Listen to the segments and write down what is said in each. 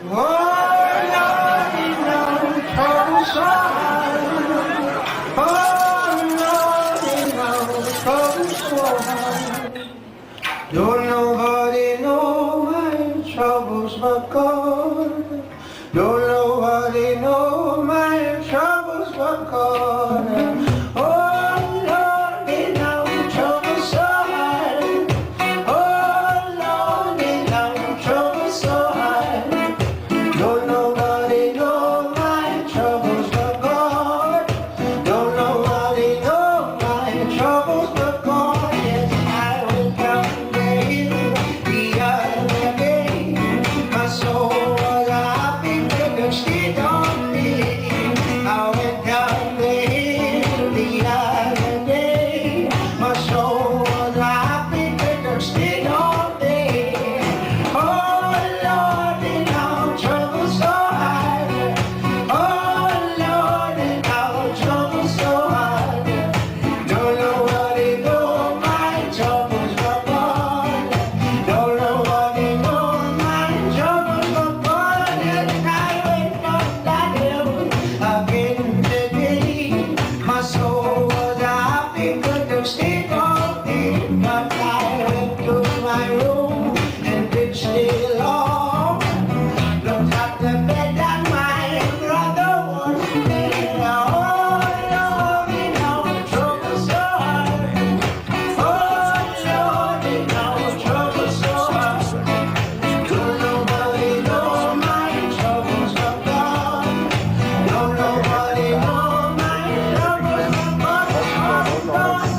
Oh, Lordy, no trouble so hard. Oh, Lordy, no trouble so hard. Don't nobody know my troubles but God. Don't nobody know my troubles but God. Oh, Lordy, no trouble so hard. Oh, Lordy, no trouble so hard. Don't nobody know my troubles but God. Don't nobody know my troubles but God. Yes, I went down the other day. My soul was a happy because she don't believe. I went down the other day. My soul was a happy because she don't believe. Oh, Lord, now trouble so hard. Oh, Lord, now trouble so hard. Don't nobody know my troubles but God. Don't nobody know my troubles but God. And I went up that hill again today. My soul was happy, but the state of it. But I went to my room and did stay long. Looked at the bed and my brother was there. Oh, Lord, now trouble so hard. Oh, Lord, now trouble so hard. Don't nobody know my troubles but God. Don't nobody know my troubles but God.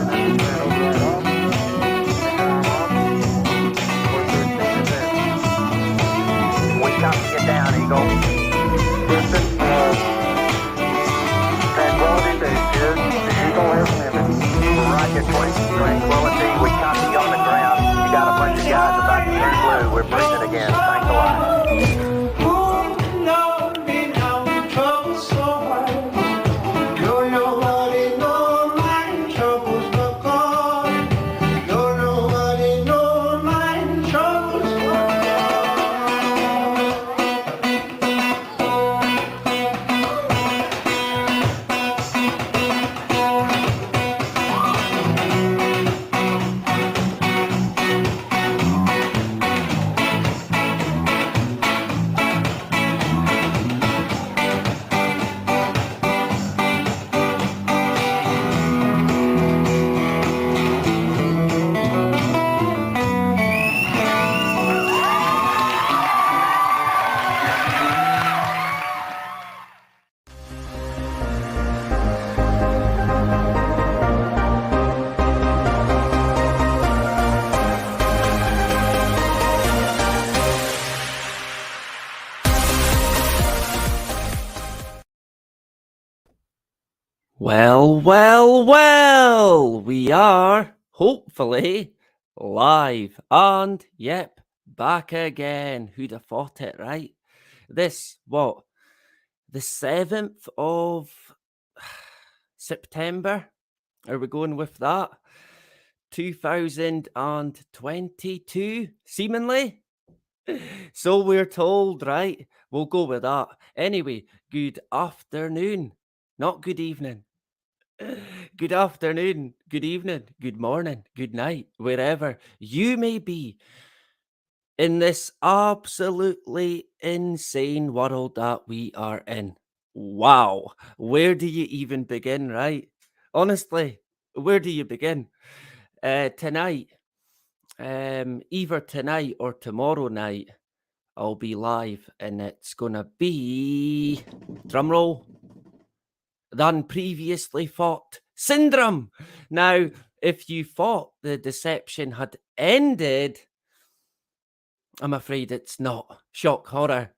We copy it down, Eagle. Houston, tranquility to the Eagle has limits. Rocket, tranquility. We copy you on the ground. You got a bunch of guys about to turn blue. We're breathing again. Thanks a lot. Oh, Lordy, now trouble so hard. Don't nobody know my troubles but God. Don't nobody know my troubles but God. Well, we are, hopefully, live and, yep, back again. Who'd have thought it, right? This, what, the 7th of September? Are we going with that? 2022, seemingly? So we're told, right? We'll go with that. Anyway, good afternoon, not good evening. Good afternoon, good evening, good morning, good night, wherever you may be in this absolutely insane world that we are in. Wow, where do you even begin, right? Honestly, where do you begin? Tonight, either tonight or tomorrow night, I'll be live and it's gonna be, drumroll, than previously thought syndrome. Now, if you thought the deception had ended, I'm afraid it's not. Shock horror.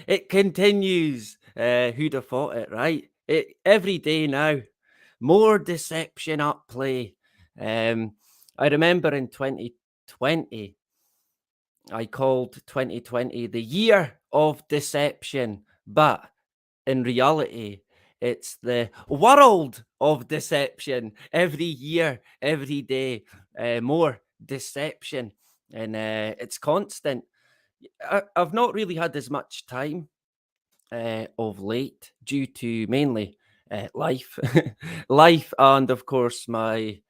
It continues. Who'd have thought it, right? Every day now, more deception at play. I remember in 2020, I called 2020 the year of deception, but in reality, it's the world of deception. Every year, every day, more deception, and it's constant. I've not really had as much time of late due to mainly life, life, and of course my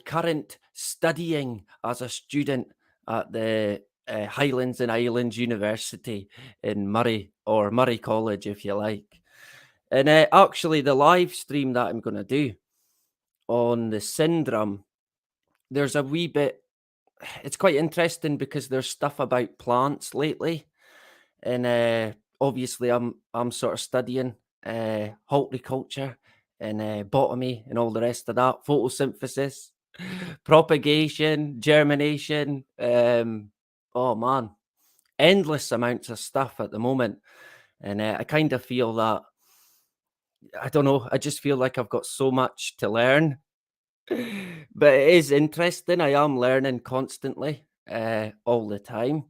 current studying as a student at the Highlands and Islands University in Murray, or Murray College, if you like. And actually, the live stream that I'm going to do on the Syndrome, there's a wee bit. It's quite interesting because there's stuff about plants lately, and obviously I'm sort of studying horticulture and botany and all the rest of that, photosynthesis, propagation, germination. Oh man, endless amounts of stuff at the moment, and I kind of feel that I don't know. I just feel like I've got so much to learn, but it is interesting. I am learning constantly, all the time,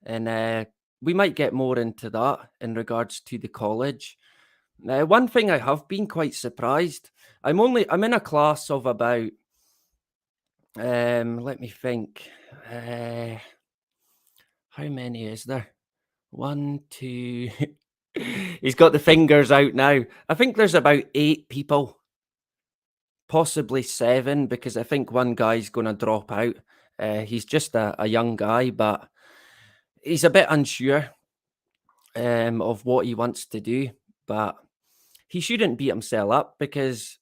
and we might get more into that in regards to the college. Now, one thing I have been quite surprised. I'm in a class of about let me think. How many is there? One, two. He's got the fingers out now. I think there's about 8 people, possibly 7, because I think one guy's going to drop out. He's just a young guy, but he's a bit unsure of what he wants to do. But he shouldn't beat himself up because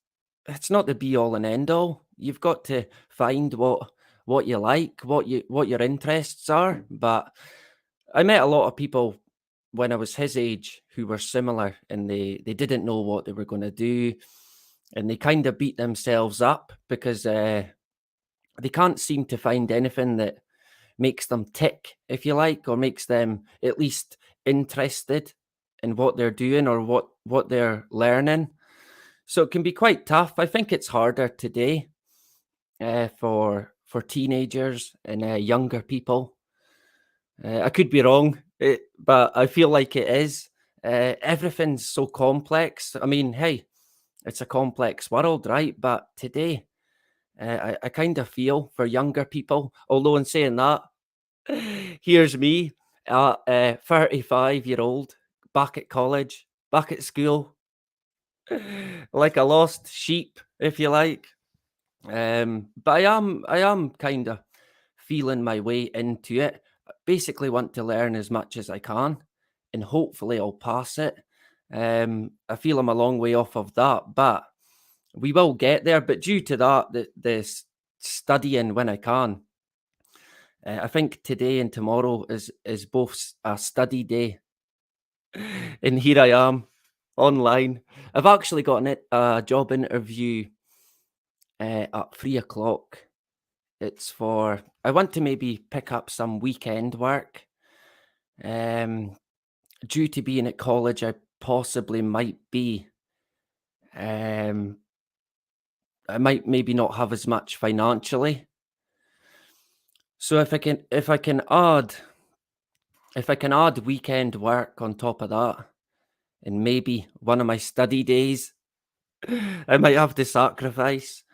it's not the be all and end all. You've got to find what you like, what your interests are. But I met a lot of people when I was his age who were similar, and they didn't know what they were going to do, and they kind of beat themselves up because they can't seem to find anything that makes them tick, if you like, or makes them at least interested in what they're doing or what they're learning. So it can be quite tough. I think it's harder today for teenagers and younger people. I could be wrong, but I feel like it is. Everything's so complex. I mean, hey, it's a complex world, right? But today, I kind of feel for younger people. Although in saying that, here's me, a 35-year-old, back at college, back at school, like a lost sheep, if you like. But I am kind of feeling my way into it. Basically, want to learn as much as I can, and hopefully I'll pass it. I feel I'm a long way off of that, but we will get there. But due to that, the studying when I can, I think today and tomorrow is both a study day, and here I am online. I've actually got a job interview at 3 o'clock. It's for I want to maybe pick up some weekend work. Due to being at college, I possibly might be. Um, I might maybe not have as much financially. So if I can add weekend work on top of that, and maybe one of my study days, I might have to sacrifice.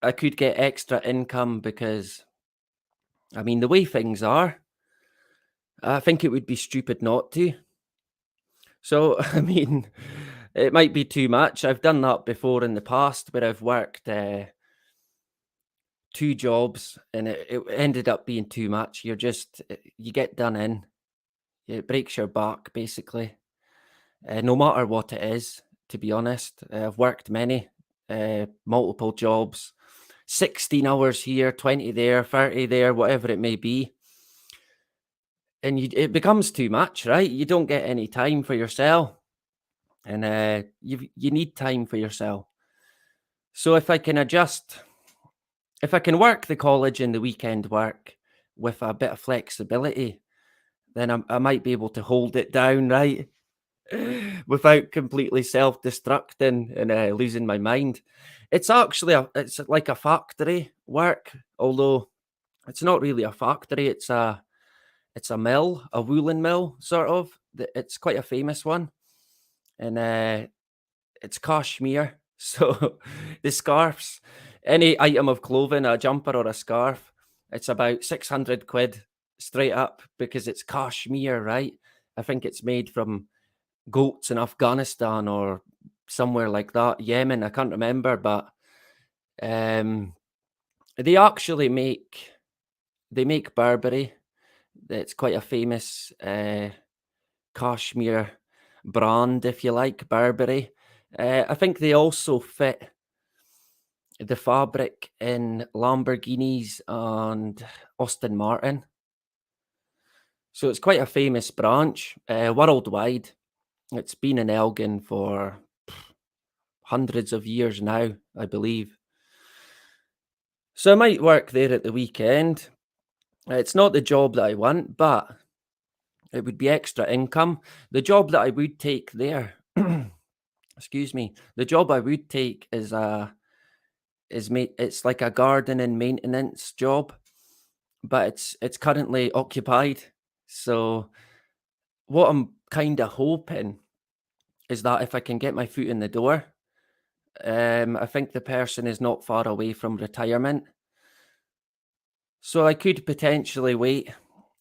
I could get extra income because, I mean, the way things are, I think it would be stupid not to. So, I mean, it might be too much. I've done that before in the past where I've worked 2 jobs and it ended up being too much. You get done in, it breaks your back basically, no matter what it is, to be honest. I've worked many, multiple jobs, 16 hours here, 20 there, 30 there, whatever it may be. And it becomes too much, right? You don't get any time for yourself. And you need time for yourself. So if I can work the college and the weekend work with a bit of flexibility, then I might be able to hold it down, right? Without completely self-destructing and losing my mind. It's actually it's like a factory work, although it's not really a factory. It's a mill, a woolen mill, sort of. It's quite a famous one, and it's cashmere. So the scarves, any item of clothing, a jumper or a scarf, It's about 600 quid straight up because it's cashmere, right? I think it's made from goats in Afghanistan or somewhere like that, Yemen. I can't remember, but they actually make Burberry. It's quite a famous cashmere brand, if you like, Burberry. I think they also fit the fabric in Lamborghinis and Aston Martin. So it's quite a famous branch worldwide. It's been in Elgin for hundreds of years now, I believe. So I might work there at the weekend. It's not the job that I want, but it would be extra income. The job that I would take there, excuse me, the job I would take is it's like a garden and maintenance job, but it's currently occupied. So what I'm kind of hoping is that if I can get my foot in the door, I think the person is not far away from retirement. So I could potentially wait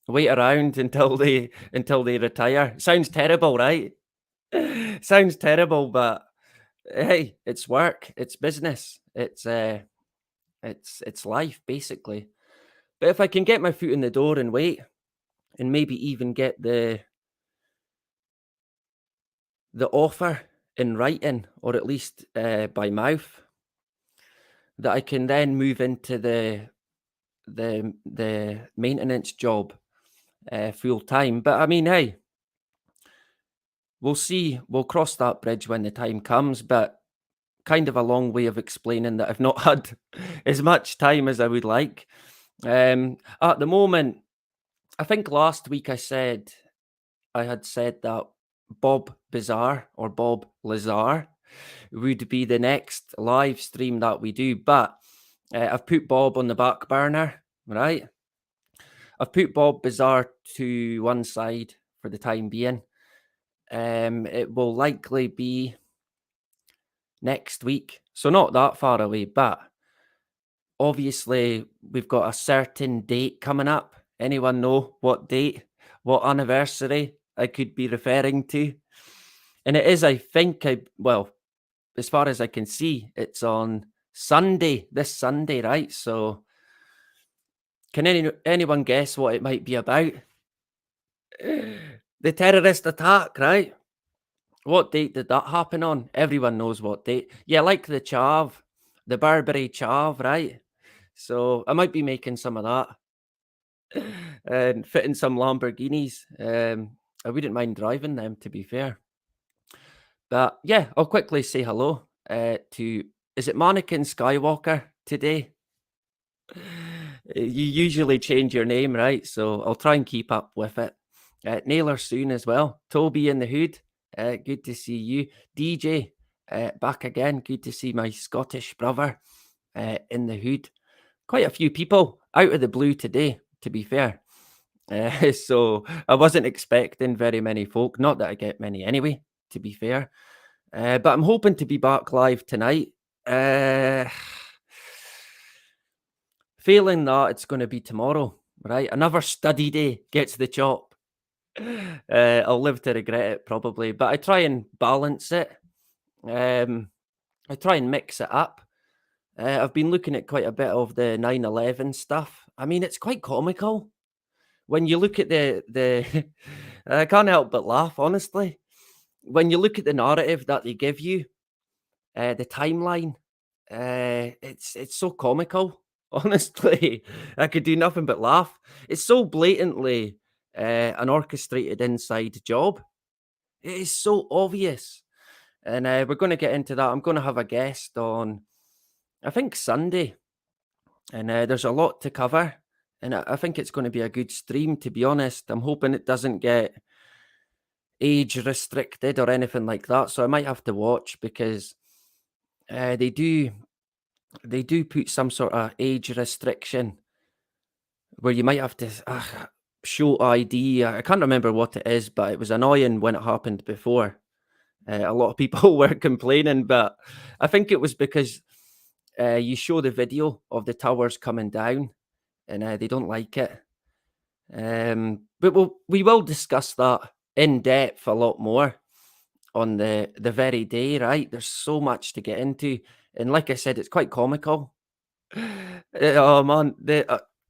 around until they retire. Sounds terrible, right? Sounds terrible, but hey, it's work, it's business, it's life basically. But if I can get my foot in the door and wait, and maybe even get the offer in writing, or at least by mouth, that I can then move into the maintenance job full time. But I mean, hey, we'll see. We'll cross that bridge when the time comes. But kind of a long way of explaining that I've not had as much time as I would like. At the moment, I think last week I had said that Bob Bizarre or Bob Lazar would be the next live stream that we do, but I've put Bob on the back burner, right? I've put Bob Bizarre to one side for the time being. It will likely be next week, so not that far away, but obviously we've got a certain date coming up. Anyone know what date, what anniversary I could be referring to? And it is, I think, well, as far as I can see, it's on Sunday, this Sunday, right? So can anyone guess what it might be about? The terrorist attack, right? What date did that happen on? Everyone knows what date. Yeah, like the chav, the Burberry chav, right? So I might be making some of that and fitting some Lamborghinis. I wouldn't mind driving them, to be fair. But yeah, I'll quickly say hello to, is it Mannequin Skywalker today? You usually change your name, right? So I'll try and keep up with it. Naylor soon as well. Toby in the hood. Good to see you. DJ back again. Good to see my Scottish brother in the hood. Quite a few people out of the blue today, to be fair. So I wasn't expecting very many folk. Not that I get many anyway, to be fair. But I'm hoping to be back live tonight. Failing that, it's going to be tomorrow, right? Another study day gets the chop. I'll live to regret it probably, but I try and balance it. I try and mix it up. I've been looking at quite a bit of the 9/11 stuff. I mean, it's quite comical when you look at the I can't help but laugh, honestly. When you look at the narrative that they give you, the timeline, it's so comical. Honestly, I could do nothing but laugh. It's so blatantly an orchestrated inside job. It is so obvious. And we're going to get into that. I'm going to have a guest on, I think, Sunday. And there's a lot to cover. And I think it's going to be a good stream, to be honest. I'm hoping it doesn't get age restricted or anything like that. So I might have to watch because they do put some sort of age restriction where you might have to show ID. I can't remember what it is, but it was annoying when it happened before. A lot of people were complaining, but I think it was because you show the video of the towers coming down and they don't like it. But we will discuss that in depth a lot more on the very day, right? There's so much to get into, and like I said, it's quite comical. Oh man,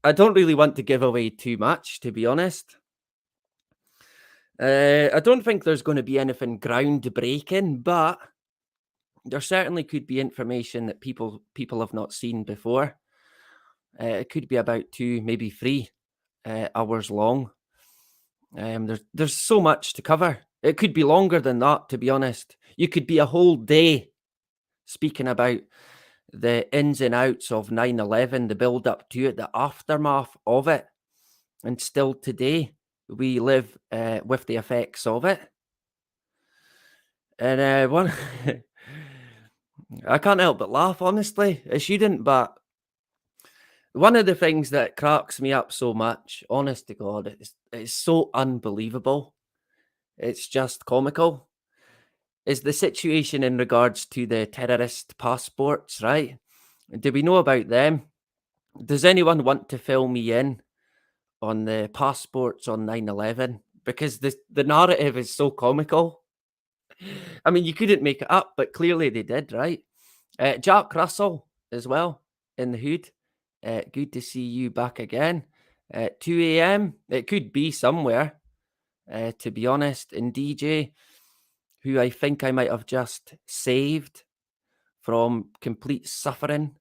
I don't really want to give away too much, to be honest. I don't think there's going to be anything groundbreaking, but there certainly could be information that people have not seen before. It could be about 2, maybe 3 hours long. There's so much to cover. It could be longer than that, to be honest. You could be a whole day speaking about the ins and outs of 9/11, the build up to it, the aftermath of it, and still today we live with the effects of it. And one, I can't help but laugh. Honestly, I shouldn't, but one of the things that cracks me up so much, honest to God, it's so unbelievable. It's just comical. Is the situation in regards to the terrorist passports, right? Do we know about them? Does anyone want to fill me in on the passports on 9/11? Because the narrative is so comical. I mean, you couldn't make it up, but clearly they did, right? Jack Russell as well in the hood. Good to see you back again. 2 a.m. It could be somewhere, to be honest. And DJ, who I think I might have just saved from complete suffering.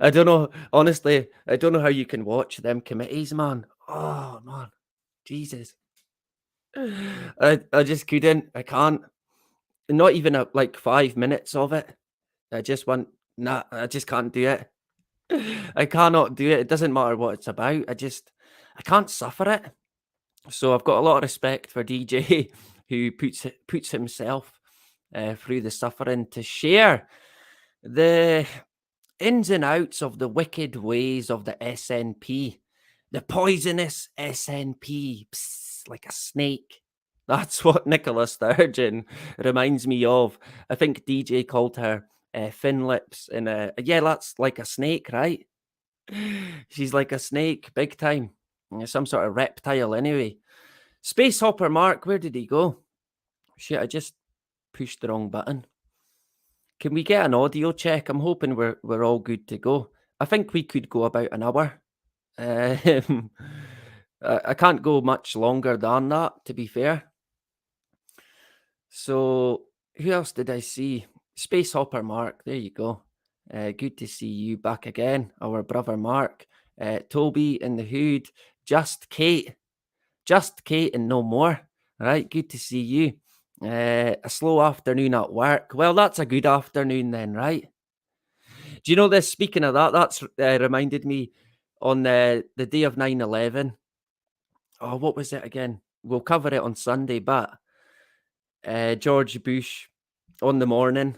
I don't know. Honestly, I don't know how you can watch them committees, man. Oh, man. Jesus. I just couldn't. I can't. Not even like 5 minutes of it. I just want, nah, I just can't do it. I cannot do it. It doesn't matter what it's about. I can't suffer it. So I've got a lot of respect for DJ who puts himself through the suffering to share the ins and outs of the wicked ways of the SNP, the poisonous SNP, like a snake. That's what Nicola Sturgeon reminds me of. I think DJ called her Thin Lips, and yeah, that's like a snake, right? She's like a snake, big time. Some sort of reptile, anyway. Space Hopper Mark, where did he go? Shit, I just pushed the wrong button. Can we get an audio check? I'm hoping we're all good to go. I think we could go about an hour. I can't go much longer than that, to be fair. So, who else did I see? Space Hopper Mark, there you go. Good to see you back again, our brother Mark. Toby in the hood, Just Kate and no more. All right, good to see you. A slow afternoon at work. Well, that's a good afternoon then, right? Do you know this? Speaking of that, that's reminded me on the day of 9/11. Oh, what was it again? We'll cover it on Sunday, but George Bush on the morning,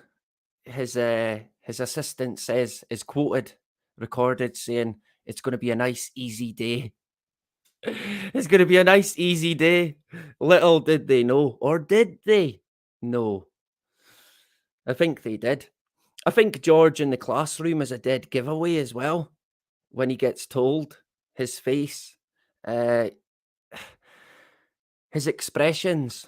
his assistant is recorded saying it's going to be a nice easy day. It's going to be a nice easy day. Little did they know, or did they know? I think they did. I think George in the classroom is a dead giveaway as well. When he gets told, his face, his expressions,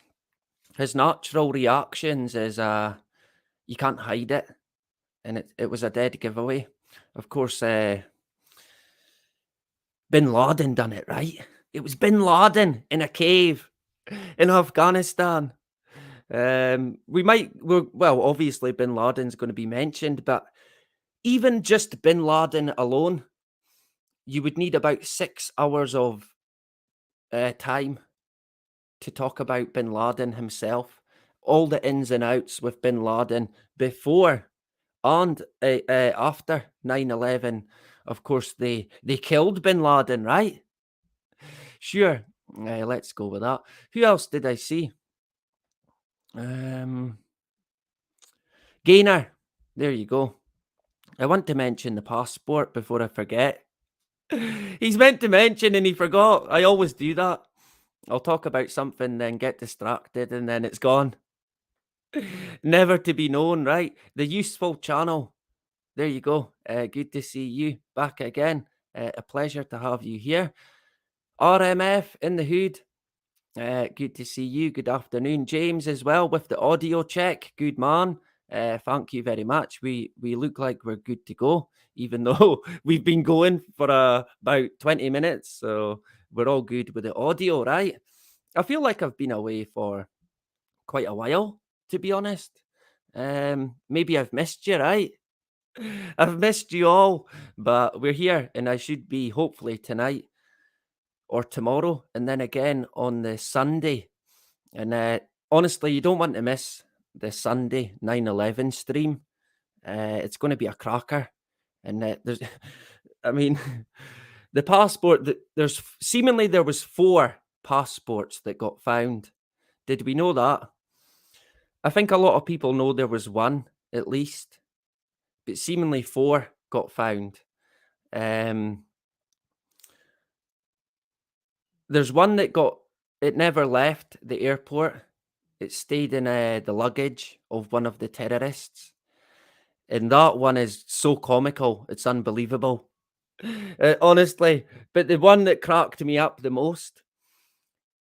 his natural reactions is you can't hide it, and it was a dead giveaway. Of course, Bin Laden done it, right? It was Bin Laden in a cave in Afghanistan. Well, obviously Bin Laden's going to be mentioned, but even just Bin Laden alone, you would need about 6 hours of time to talk about Bin Laden himself, all the ins and outs with Bin Laden before and after 9/11. Of course, they killed Bin Laden, right? Sure, let's go with that. Who else did I see? Gaynor, there you go. I want to mention the passport before I forget. He's meant to mention and he forgot. I always do that. I'll talk about something, then get distracted, and then it's gone. Never to be known, right? The useful channel. There you go. Good to see you back again. A pleasure to have you here. RMF in the hood. Good to see you. Good afternoon, James, as well with the audio check. Good man. Thank you very much. We look like we're good to go, even though we've been going for about 20 minutes. So we're all good with the audio, right? I feel like I've been away for quite a while, to be honest. Maybe I've missed you, right? I've missed you all, but we're here, and I should be hopefully tonight or tomorrow, and then again on the Sunday. And honestly, you don't want to miss the Sunday 9/11 stream. It's going to be a cracker, and there's, I mean, the passport that there was 4 passports that got found. Did we know that? I think a lot of people know there was 1 at least, but seemingly 4 got found. There's one that it never left the airport. It stayed in the luggage of one of the terrorists. And that one is so comical. It's unbelievable. Honestly. But the one that cracked me up the most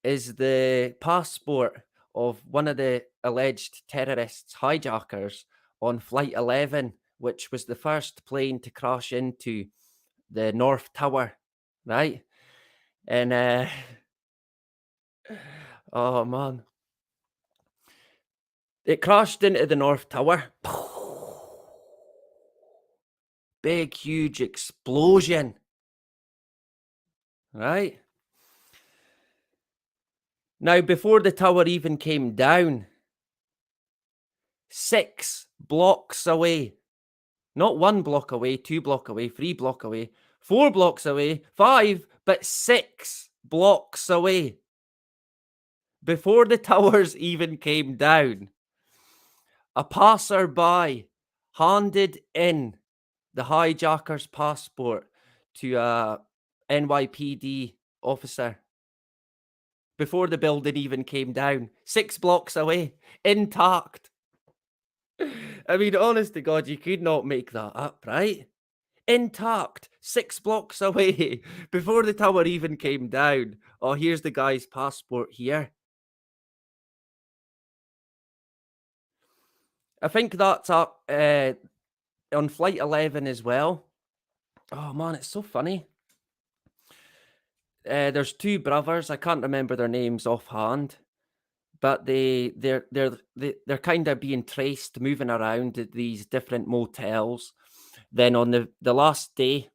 is the passport of one of the alleged terrorists, hijackers, on Flight 11, which was the first plane to crash into the North Tower, right? And oh man, it crashed into the North Tower. Big, huge explosion, right? Now, before the tower even came down, 6 blocks away, not 1 block away, 2 block away, 3 block away, 4 blocks away, 5, but 6 blocks away, before the towers even came down, a passerby handed in the hijacker's passport to a NYPD officer before the building even came down, 6 blocks away, intact. I mean, honest to God, you could not make that up, right? Intact, 6 blocks away, before the tower even came down. Oh, here's the guy's passport here. I think that's up on Flight 11 as well. Oh man, it's so funny. There's 2 brothers. I can't remember their names offhand, but they're kind of being traced, moving around at these different motels. Then on the last day,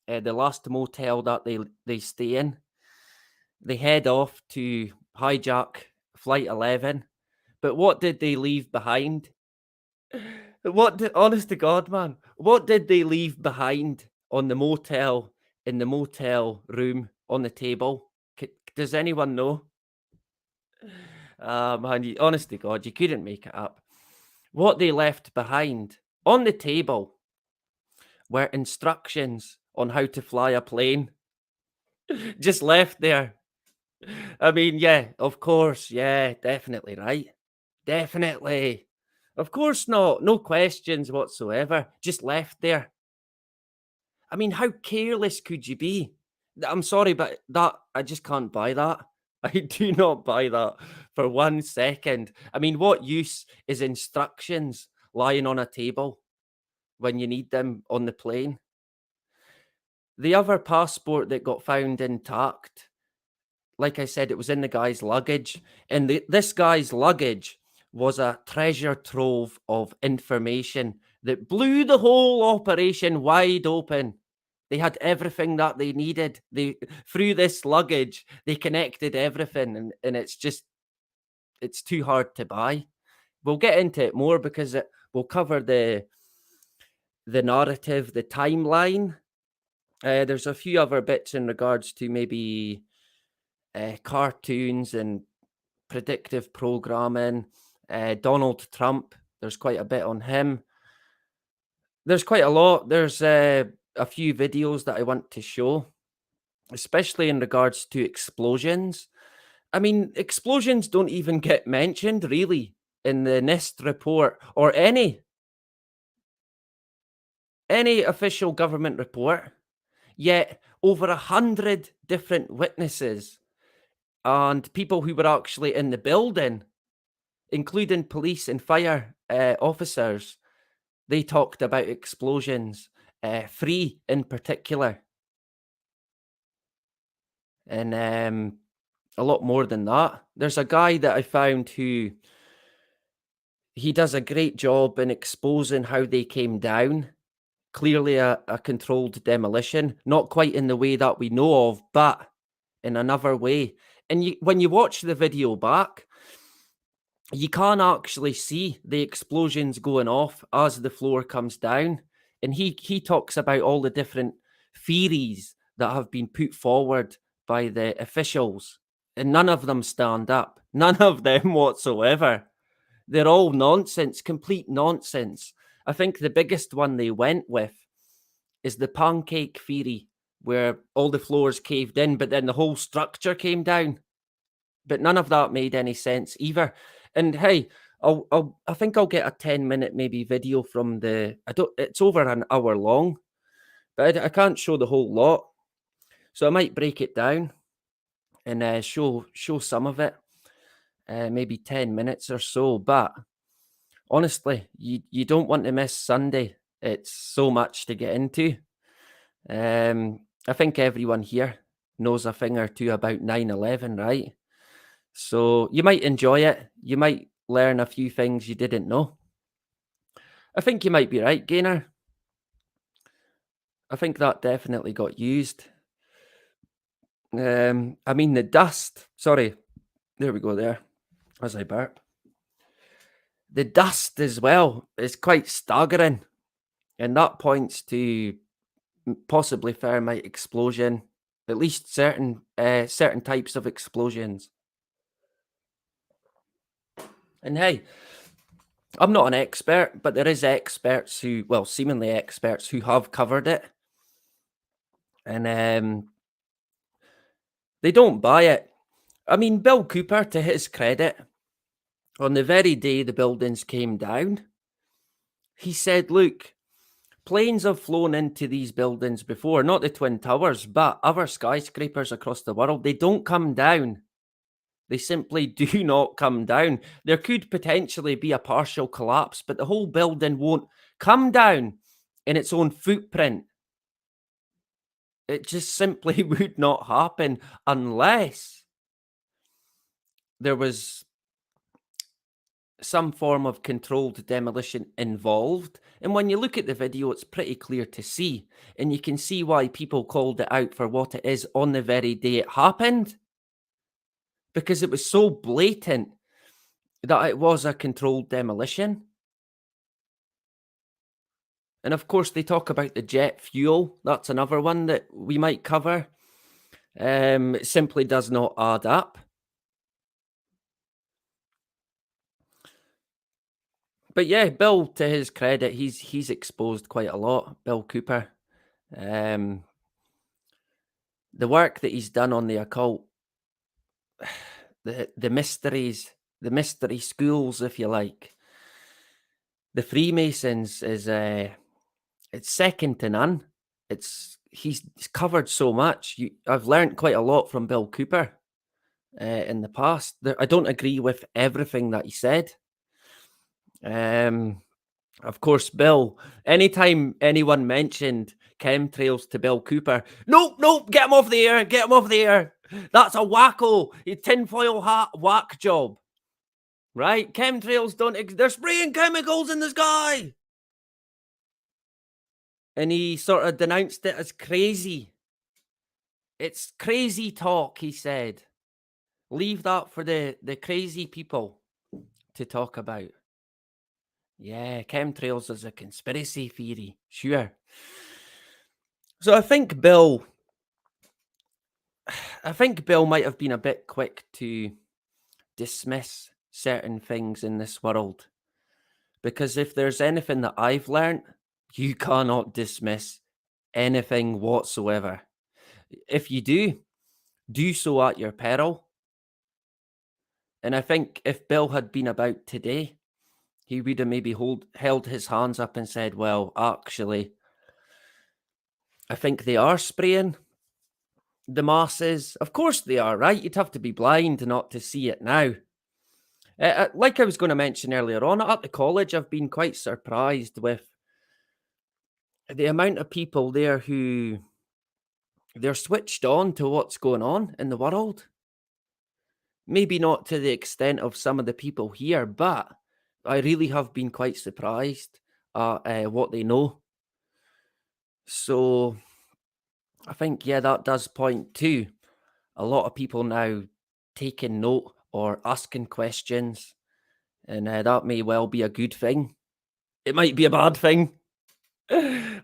the last motel that they stay in, they head off to hijack Flight 11. But what did they leave behind? Honest to God, man, what did they leave behind on the motel, in the motel room, on the table? Does anyone know? Man, honest to God, you couldn't make it up. What they left behind on the table were instructions on how to fly a plane. Just left there. I mean, yeah, of course. Yeah, definitely, right? Definitely. Of course not. No questions whatsoever. Just left there. I mean, how careless could you be? I'm sorry, but I just can't buy that. I do not buy that for 1 second. I mean, what use is instructions lying on a table when you need them on the plane? The other passport that got found intact, like I said, it was in the guy's luggage. And this guy's luggage was a treasure trove of information that blew the whole operation wide open. They had everything that they needed. Through this luggage, they connected everything, and it's too hard to buy. We'll get into it more because we'll cover the narrative, the timeline. There's a few other bits in regards to maybe cartoons and predictive programming. Donald Trump, there's quite a bit on him. There's quite a lot. There's a few videos that I want to show, especially in regards to explosions. I mean, explosions don't even get mentioned really in the NIST report or any official government report. Yet over 100 different witnesses and people who were actually in the building, including police and fire officers, they talked about explosions, 3 in particular. And a lot more than that. There's a guy that I found who he does a great job in exposing how they came down. Clearly a controlled demolition, not quite in the way that we know of, but in another way. And when you watch the video back, you can actually see the explosions going off as the floor comes down. And he talks about all the different theories that have been put forward by the officials, and none of them stand up. None of them whatsoever. They're all nonsense, complete nonsense. I think the biggest one they went with is the pancake theory, where all the floors caved in, but then the whole structure came down. But none of that made any sense either. And hey, I think I'll get a 10-minute maybe video from it's over an hour long, but I can't show the whole lot. So I might break it down and show some of it, maybe 10 minutes or so. But honestly, you don't want to miss Sunday. It's so much to get into. I think everyone here knows a thing or two about 9/11, right? So you might enjoy it. You might learn a few things you didn't know. I think you might be right, Gaynor. I think that definitely got used. I mean, the dust. Sorry. There we go there. As I burp. The dust as well is quite staggering. And that points to possibly thermite explosion. At least certain types of explosions. And hey, I'm not an expert, but there is experts who, well, seemingly experts who have covered it. And they don't buy it. I mean, Bill Cooper, to his credit, on the very day the buildings came down, he said, look, planes have flown into these buildings before, not the Twin Towers, but other skyscrapers across the world. They don't come down. They simply do not come down. There could potentially be a partial collapse, but the whole building won't come down in its own footprint. It just simply would not happen unless there was some form of controlled demolition involved. And when you look at the video, it's pretty clear to see. And you can see why people called it out for what it is on the very day it happened. Because it was so blatant that it was a controlled demolition. And of course, they talk about the jet fuel. That's another one that we might cover. It simply does not add up. But yeah, Bill, to his credit, he's exposed quite a lot, Bill Cooper. The work that he's done on the occult, the mysteries, the mystery schools, if you like. The Freemasons is it's second to none. He's covered so much. I've learned quite a lot from Bill Cooper in the past. I don't agree with everything that he said. Of course, Bill, anytime anyone mentioned chemtrails to Bill Cooper, nope, get him off the air, That's a wacko, a tinfoil hat whack job, right? Chemtrails they're spraying chemicals in the sky. And he sort of denounced it as crazy. It's crazy talk, he said. Leave that for the crazy people to talk about. Yeah, chemtrails is a conspiracy theory, sure. So I think Bill might have been a bit quick to dismiss certain things in this world. Because if there's anything that I've learned, you cannot dismiss anything whatsoever. If you do so at your peril. And I think if Bill had been about today, he would have maybe held his hands up and said, well, actually, I think they are spraying the masses. Of course they are, right? You'd have to be blind not to see it now. Like I was going to mention earlier on, at the college, I've been quite surprised with the amount of people there who they're switched on to what's going on in the world. Maybe not to the extent of some of the people here, but I really have been quite surprised at what they know. So I think, yeah, that does point to a lot of people now taking note or asking questions, and that may well be a good thing. It might be a bad thing.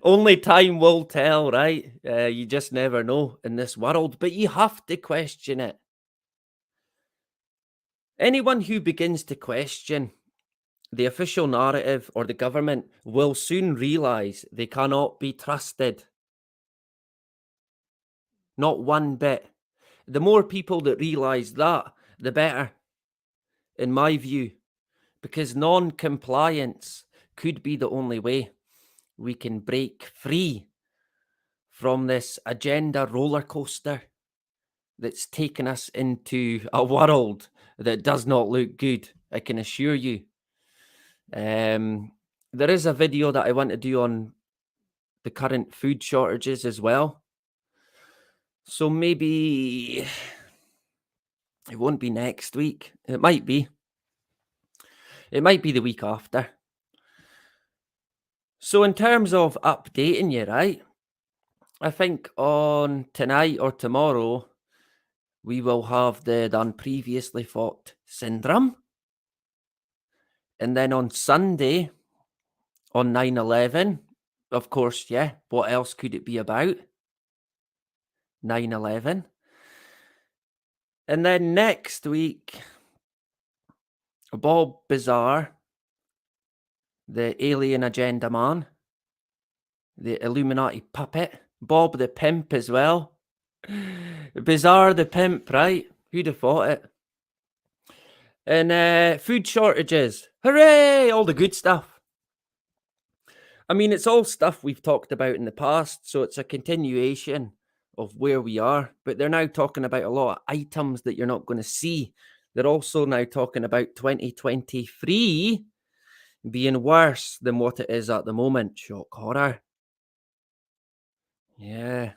Only time will tell, right? You just never know in this world, but you have to question it. Anyone who begins to question the official narrative or the government will soon realize they cannot be trusted. Not one bit. The more people that realize that, the better, in my view, because non-compliance could be the only way we can break free from this agenda roller coaster that's taken us into a world that does not look good, I can assure you. There is a video that I want to do on the current food shortages as well. So maybe it won't be next week. It might be. It might be the week after. So in terms of updating you, right? I think on tonight or tomorrow, we will have the done previously fought syndrome. And then on Sunday, on 9/11, of course, yeah, what else could it be about? 9/11. And then next week, Bob Bizarre, the alien agenda man, the Illuminati puppet, Bob the pimp as well. Bizarre the pimp, right? Who'd have thought it? And food shortages. Hooray! All the good stuff. I mean, it's all stuff we've talked about in the past, so it's a continuation of where we are. But they're now talking about a lot of items that you're not going to see. They're also now talking about 2023 being worse than what it is at the moment. Shock horror. Yeah.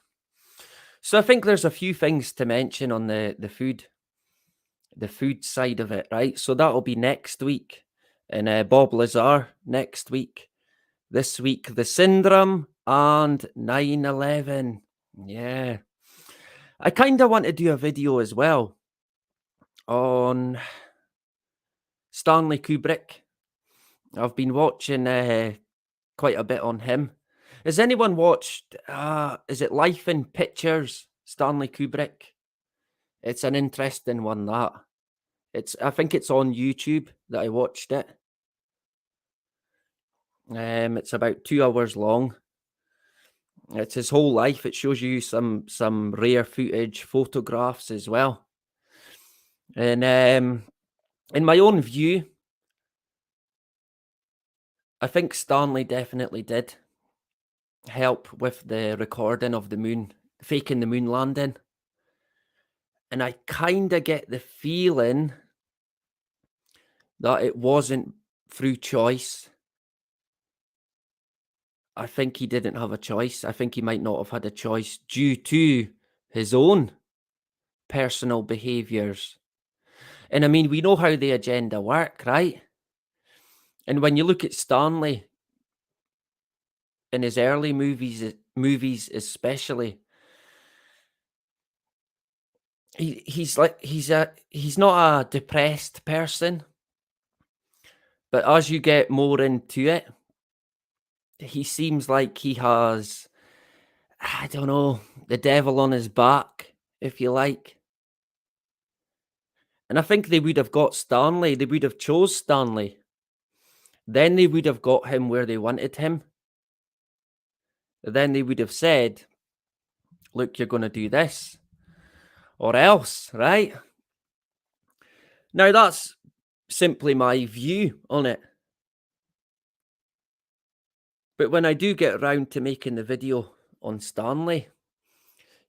So I think there's a few things to mention on the food side of it, right? So that'll be next week. And Bob Lazar next week. This week, the syndrome and 9/11. Yeah. I kind of want to do a video as well on Stanley Kubrick. I've been watching quite a bit on him. Has anyone watched, is it Life in Pictures, Stanley Kubrick? It's an interesting one, that. I think it's on YouTube that I watched it. It's about 2 hours long. It's his whole life. It shows you some rare footage, photographs as well. And in my own view, I think Stanley definitely did help with the recording of the moon, faking the moon landing. And I kind of get the feeling that it wasn't through choice. I think he didn't have a choice. I think he might not have had a choice due to his own personal behaviors. And I mean, we know how the agenda work, right? And when you look at Stanley in his early movies especially, he's not a depressed person, but as you get more into it, he seems like he has, I don't know, the devil on his back, if you like. And I think they would have got Stanley. They would have chose Stanley. Then they would have got him where they wanted him. Then they would have said, look, you're going to do this or else, right? Now, that's simply my view on it. But when I do get around to making the video on Stanley,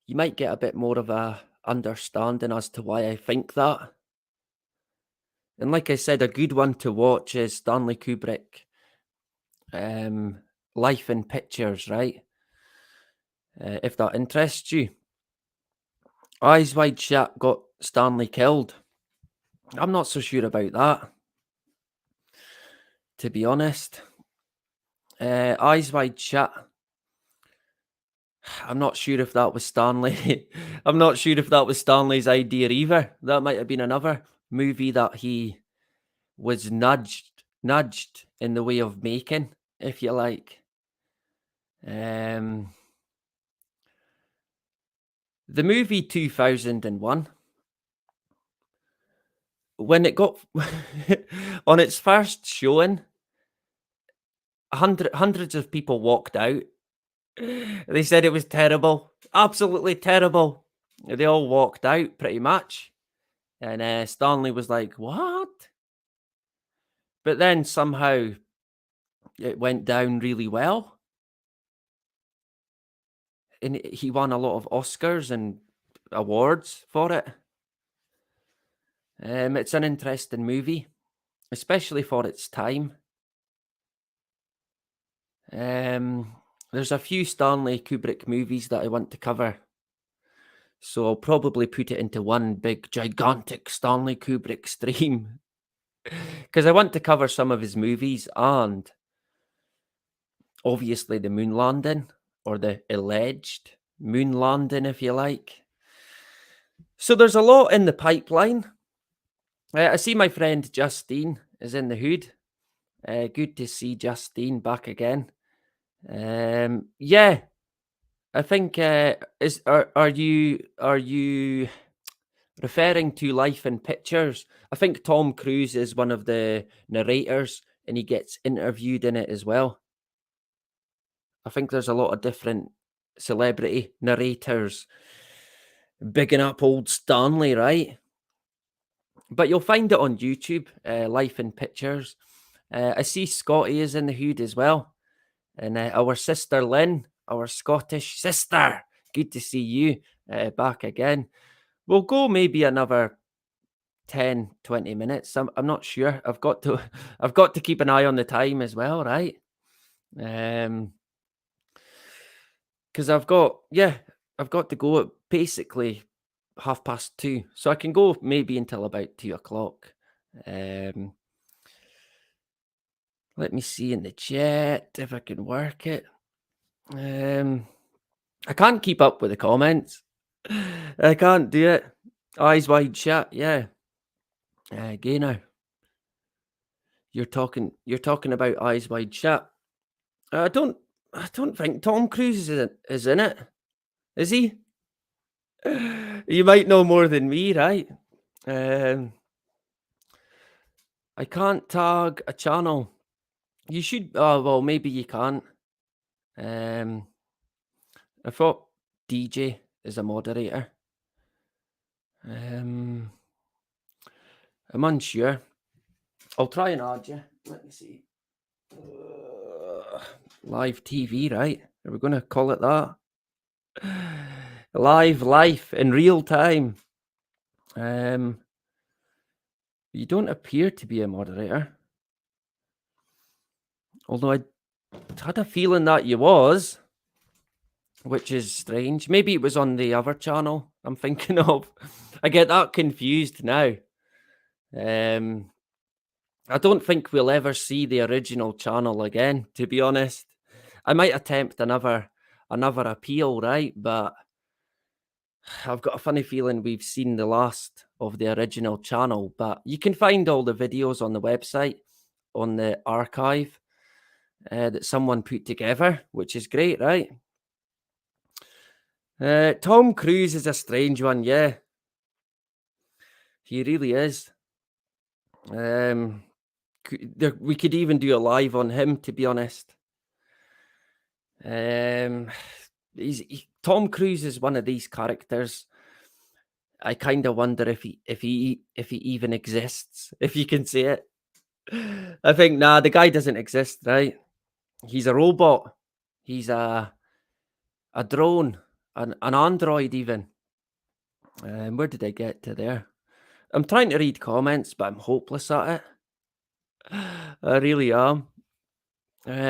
you might get a bit more of a understanding as to why I think that. And like I said, a good one to watch is Stanley Kubrick, Life in Pictures, right? If that interests you. Eyes Wide Shut got Stanley killed. I'm not so sure about that, to be honest. Eyes Wide Shut. I'm not sure if that was Stanley. I'm not sure if that was Stanley's idea either. That might have been another movie that he was nudged in the way of making, if you like. The movie 2001, when it got on its first showing, hundreds of people walked out. They said it was terrible, absolutely terrible. They all walked out pretty much. And Stanley was like, what? But then somehow it went down really well. And he won a lot of Oscars and awards for it. It's an interesting movie, especially for its time. There's a few Stanley Kubrick movies that I want to cover. So I'll probably put it into one big, gigantic Stanley Kubrick stream. Because I want to cover some of his movies and obviously the moon landing, or the alleged moon landing, if you like. So there's a lot in the pipeline. I see my friend Justine is in the hood. Good to see Justine back again. Yeah, I think are you referring to Life in Pictures? I think Tom Cruise is one of the narrators, and he gets interviewed in it as well. I think there's a lot of different celebrity narrators bigging up old Stanley, right? But you'll find it on YouTube, Life in Pictures. I see Scotty is in the hood as well. And our sister Lynn, our Scottish sister, good to see you back again. We'll go maybe another 10, 20 minutes. I'm not sure. I've got to keep an eye on the time as well, right? Because I've got to go at basically 2:30, so I can go maybe until about 2:00. Let me see in the chat if I can work it. I can't keep up with the comments. I can't do it. Eyes Wide Shut, yeah. Gainer, you're talking about Eyes Wide Shut. I don't think Tom Cruise is in it. Is he? You might know more than me, right? I can't tag a channel. You should. Oh, well, maybe you can't. I thought DJ is a moderator. I'm unsure. I'll try and add you. Let me see. Live TV, right? Are we going to call it that? Live life in real time. You don't appear to be a moderator. Although I had a feeling that you was, which is strange. Maybe it was on the other channel I'm thinking of. I get that confused now. I don't think we'll ever see the original channel again, to be honest. I might attempt another appeal, right? But I've got a funny feeling we've seen the last of the original channel. But you can find all the videos on the website, on the archive that someone put together, which is great, right? Tom Cruise is a strange one, yeah. He really is. We could even do a live on him, to be honest. Tom Cruise is one of these characters. I kind of wonder if he even exists, if you can say it. I think the guy doesn't exist, right? He's a robot. He's a a drone, an Android even. Where did I get to there? I'm trying to read comments, but I'm hopeless at it. I really am.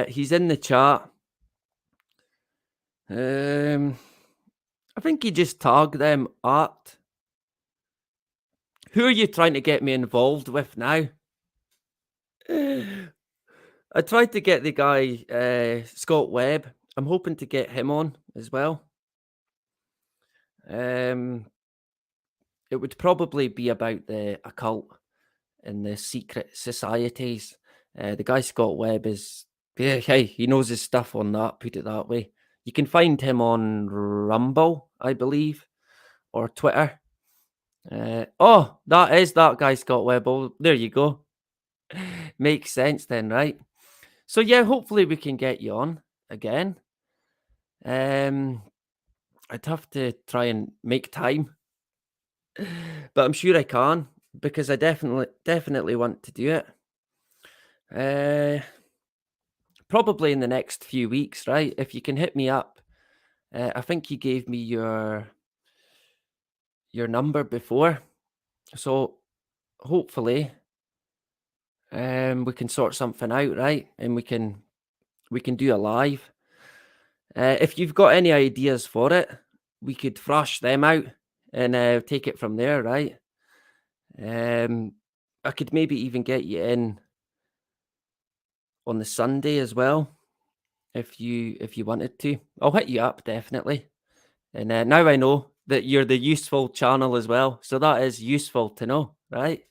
He's in the chat. I think he just tagged them at. Who are you trying to get me involved with now? I tried to get the guy, Scott Webb. I'm hoping to get him on as well. It would probably be about the occult and the secret societies. The guy Scott Webb is, hey, he knows his stuff on that, put it that way. You can find him on Rumble, I believe, or Twitter. Oh, that is that guy Scott Webb. Oh, there you go. Makes sense then, right? So yeah, hopefully we can get you on again. I'd have to try and make time, but I'm sure I can because I definitely want to do it. Probably in the next few weeks, right? If you can hit me up, I think you gave me your number before, so hopefully, we can sort something out, right? And we can do a live. If you've got any ideas for it, we could thrash them out and take it from there, right? I could maybe even get you in on the Sunday as well, if you wanted to. I'll hit you up definitely. And now I know that you're the useful channel as well, so that is useful to know, right?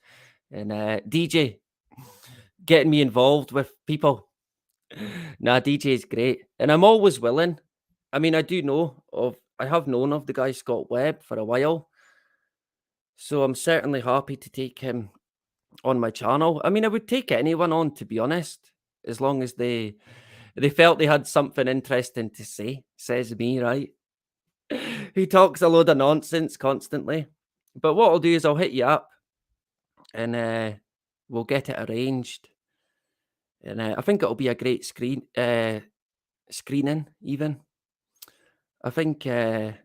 And DJ getting me involved with people. Nah, DJ is great, and I'm always willing. I mean, I have known of the guy Scott Webb for a while, so I'm certainly happy to take him on my channel. I mean, I would take anyone on, to be honest, as long as they felt they had something interesting to say. Says me, right? He talks a load of nonsense constantly. But what I'll do is I'll hit you up and we'll get it arranged. And I think it'll be a great screening even. I think a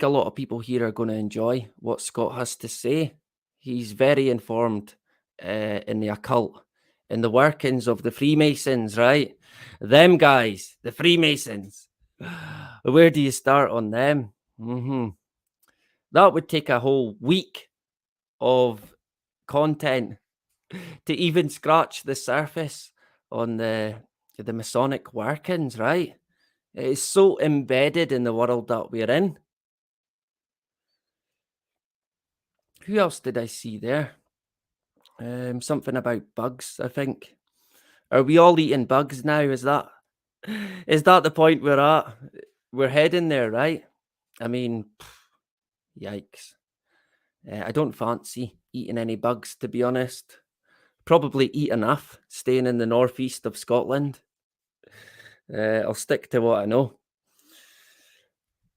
lot of people here are going to enjoy what Scott has to say. He's very informed in the occult, in the workings of the Freemasons, right? Them guys, the Freemasons. Where do you start on them? That would take a whole week of content to even scratch the surface on the Masonic workings, right? It is so embedded in the world that we're in. Who else did I see there? Something about bugs, I think. Are we all eating bugs now? Is that the point we're at? We're heading there, right? I mean, yikes. I don't fancy eating any bugs, to be honest. Probably eat enough staying in the northeast of Scotland. I'll stick to what I know.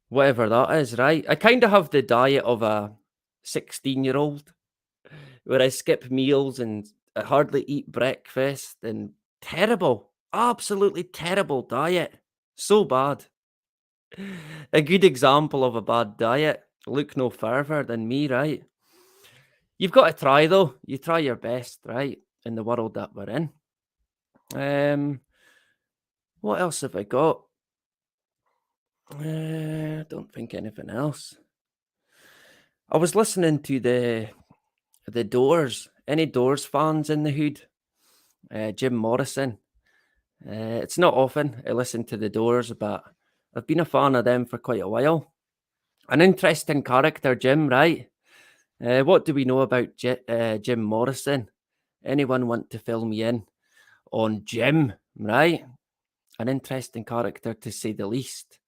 Whatever that is, right? I kind of have the diet of a 16-year-old where I skip meals and I hardly eat breakfast and terrible, absolutely terrible diet. So bad. A good example of a bad diet. Look no further than me, right? You've got to try though. You try your best, right? In the world that we're in. What else have I got? I don't think anything else. I was listening to the Doors. Any Doors fans in the hood? Jim Morrison. It's not often I listen to the Doors, but I've been a fan of them for quite a while. An interesting character, Jim, right? What do we know about Jim Morrison? Anyone want to fill me in on Jim, right? An interesting character, to say the least.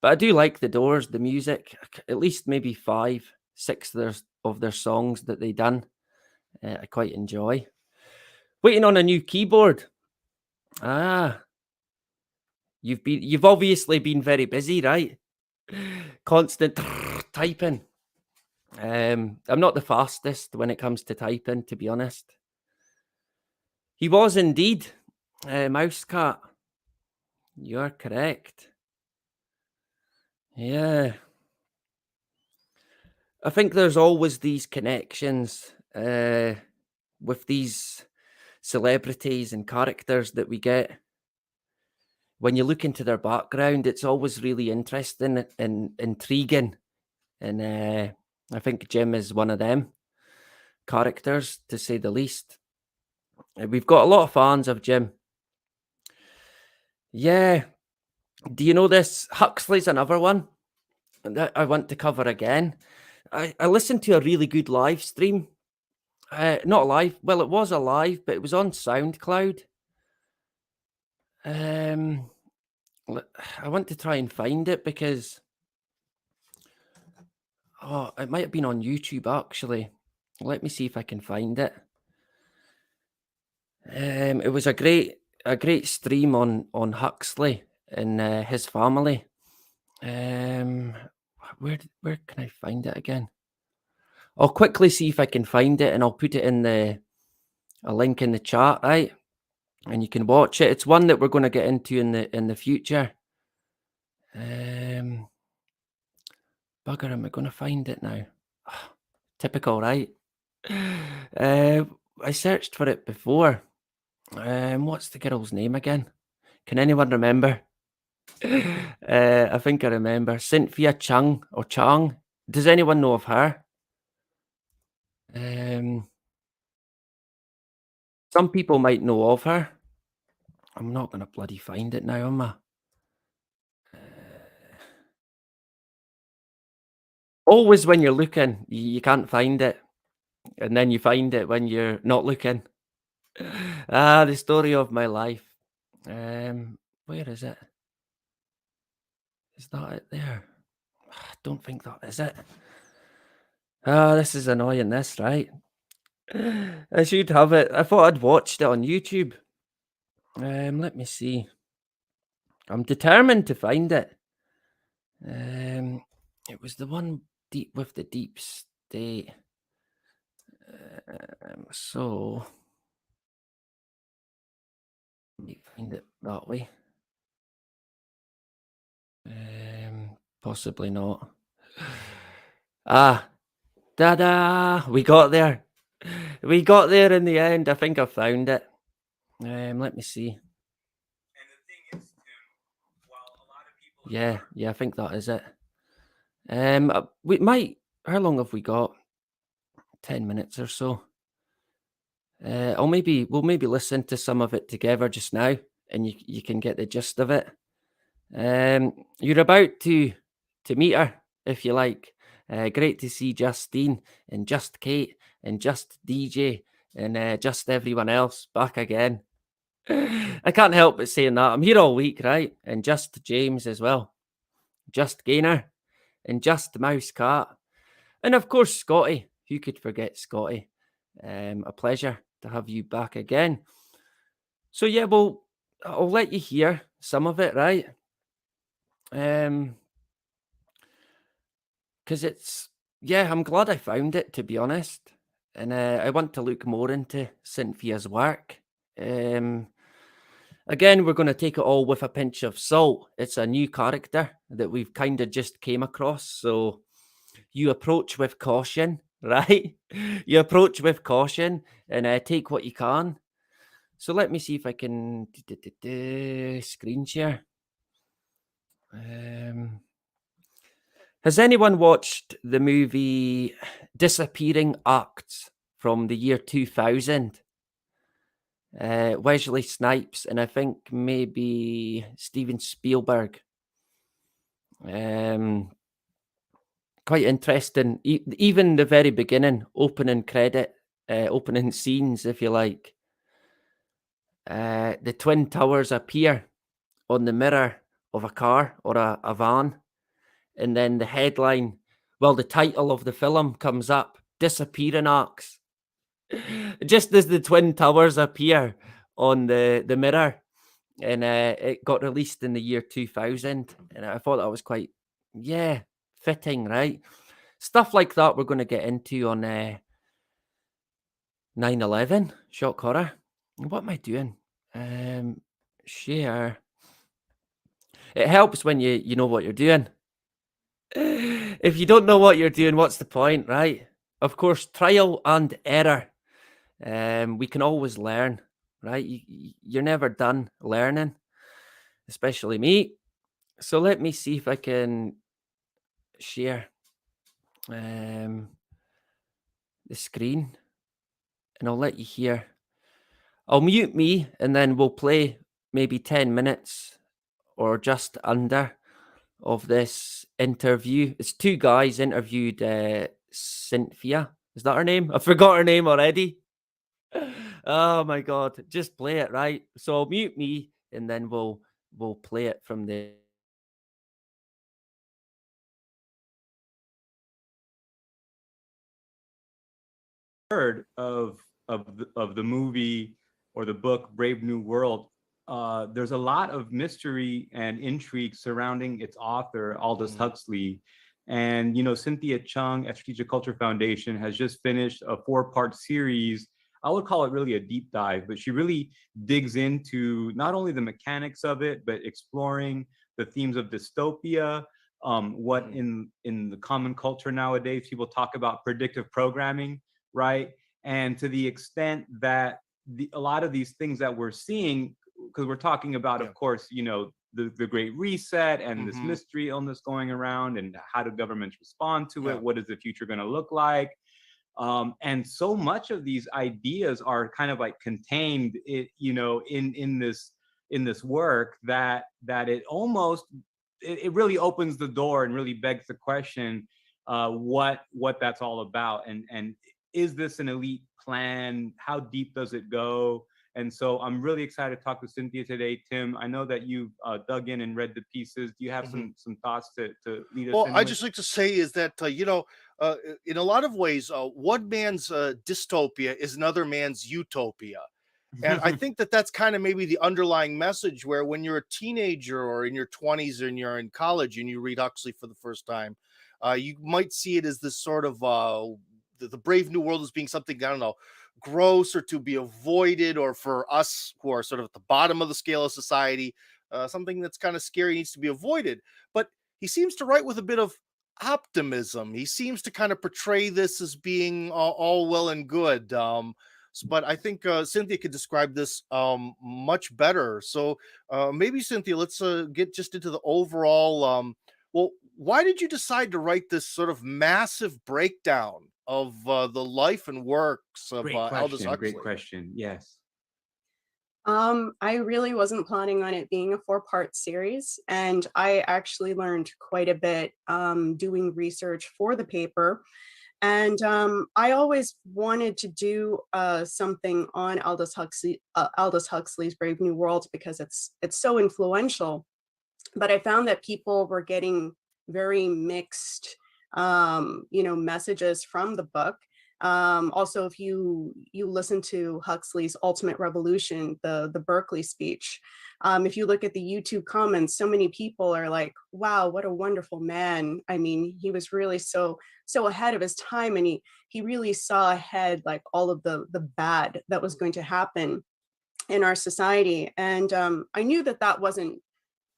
But I do like the Doors, the music, at least maybe 5, 6 of their songs that they done. I quite enjoy. Waiting on a new keyboard. You've obviously been very busy, right? Constant typing. I'm not the fastest when it comes to typing, to be honest. He was indeed Mousecat. You're correct. Yeah. I think there's always these connections with these celebrities and characters that we get. When you look into their background, it's always really interesting and intriguing. And I think Jim is one of them characters, to say the least. We've got a lot of fans of Jim. Yeah. Do you know this? Huxley's another one that I want to cover again. I listened to a really good live stream. Not live. Well, it was a live, but it was on SoundCloud. I want to try and find it because it might have been on YouTube actually. Let me see if I can find it. It was a great stream on Huxley and his family. Where can I find it again? I'll quickly see if I can find it, and I'll put it in a link in the chat, right? And you can watch it. It's one that we're going to get into in the future. Bugger, am I going to find it now? Typical, right? I searched for it before. What's the girl's name again? Can anyone remember? I think I remember. Cynthia Chung or Chang. Does anyone know of her? Some people might know of her. I'm not going to bloody find it now, am I? Always when you're looking, you can't find it. And then you find it when you're not looking. The story of my life. Where is it? Is that it there? I don't think that is it. This is annoying, this, right? I should have it. I thought I'd watched it on YouTube. Let me see. I'm determined to find it. It was the one deep with the deep state. So let me find it that way. Possibly not. Da-da! We got there. We got there in the end. I think I found it. Let me see. Yeah, I think that is it. We might. How long have we got? 10 minutes or so. We'll maybe listen to some of it together just now, and you can get the gist of it. You're about to meet her, if you like. Great to see Justine and Just Kate and Just DJ and just everyone else back again. I can't help but saying that. I'm here all week, right? And Just James as well. Just Gainer and Just Mouse Cat. And of course, Scotty. Who could forget Scotty? A pleasure to have you back again. So yeah, well, I'll let you hear some of it, right? Because I'm glad I found it, to be honest. And I want to look more into Cynthia's work. Again, we're going to take it all with a pinch of salt. It's a new character that we've kind of just came across. So you approach with caution, right? You approach with caution and take what you can. So let me see if I can screen share. Has anyone watched the movie Disappearing Acts from the year 2000? Wesley Snipes and I think maybe Steven Spielberg. Quite interesting. Even the very beginning, opening scenes, if you like. The Twin Towers appear on the mirror of a car or a van. And then the headline, the title of the film comes up, Disappearing Acts. Just as the Twin Towers appear on the mirror. And it got released in the year 2000. And I thought that was quite, fitting, right? Stuff like that we're going to get into on 9/11, shock horror. What am I doing? Share. It helps when you know what you're doing. If you don't know what you're doing, what's the point, right? Of course, trial and error. We can always learn, right? You're never done learning, especially me. So let me see if I can share the screen, and I'll let you hear. I'll mute me, and then we'll play maybe 10 minutes or just under of this interview. It's two guys interviewed Cynthia. Is that her name? I forgot her name already. Oh my god. Just play it, right? So I'll mute me, and then we'll play it from there. Heard of the movie or the book Brave New World, there's a lot of mystery and intrigue surrounding its author, Aldous Huxley. And, you know, Cynthia Chung at Strategic Culture Foundation has just finished a 4-part series. I would call it really a deep dive, but she really digs into not only the mechanics of it, but exploring the themes of dystopia, what in the common culture nowadays, people talk about predictive programming, right? And to the extent that a lot of these things that we're seeing, because we're talking about, of course, you know, the Great Reset and this mystery illness going around, and how do governments respond to it? What is the future going to look like? And so much of these ideas are kind of like contained, you know, in this work that it almost it really opens the door and really begs the question, what that's all about, and is this an elite plan? How deep does it go? And so I'm really excited to talk to Cynthia today. Tim, I know that you've dug in and read the pieces. Do you have some thoughts to lead us Well, in I with? just like to say is that in a lot of ways, one man's dystopia is another man's utopia, and I think that that's kind of maybe the underlying message. Where when you're a teenager or in your 20s and you're in college and you read Huxley for the first time, you might see it as this sort of the Brave New World as being something, I don't know, gross or to be avoided, or for us who are sort of at the bottom of the scale of society, something that's kind of scary, needs to be avoided. But he seems to write with a bit of optimism. He seems to kind of portray this as being all well and good. But I think Cynthia could describe this much better. So maybe, Cynthia, let's get just into the overall. Well, why did you decide to write this sort of massive breakdown of the life and works of Aldous Huxley? Great question. Yes. I really wasn't planning on it being a 4-part series, and I actually learned quite a bit doing research for the paper. And I always wanted to do something on Aldous Huxley's Brave New World, because it's so influential. But I found that people were getting very mixed, messages from the book. Also, if you listen to Huxley's Ultimate Revolution, the Berkeley speech, if you look at the YouTube comments, so many people are like, wow, what a wonderful man. I mean, he was really so ahead of his time, and he really saw ahead, like, all of the bad that was going to happen in our society. And I knew that wasn't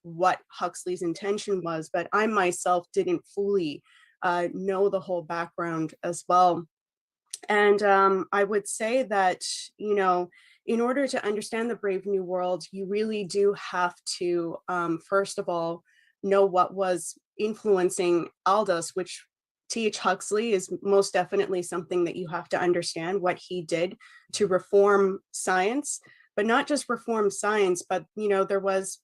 what Huxley's intention was, but I myself didn't fully know the whole background as well. And I would say that, in order to understand the Brave New World, you really do have to, first of all, know what was influencing Aldous, which T.H. Huxley is most definitely something that you have to understand, what he did to reform science, but not just reform science, but, there was,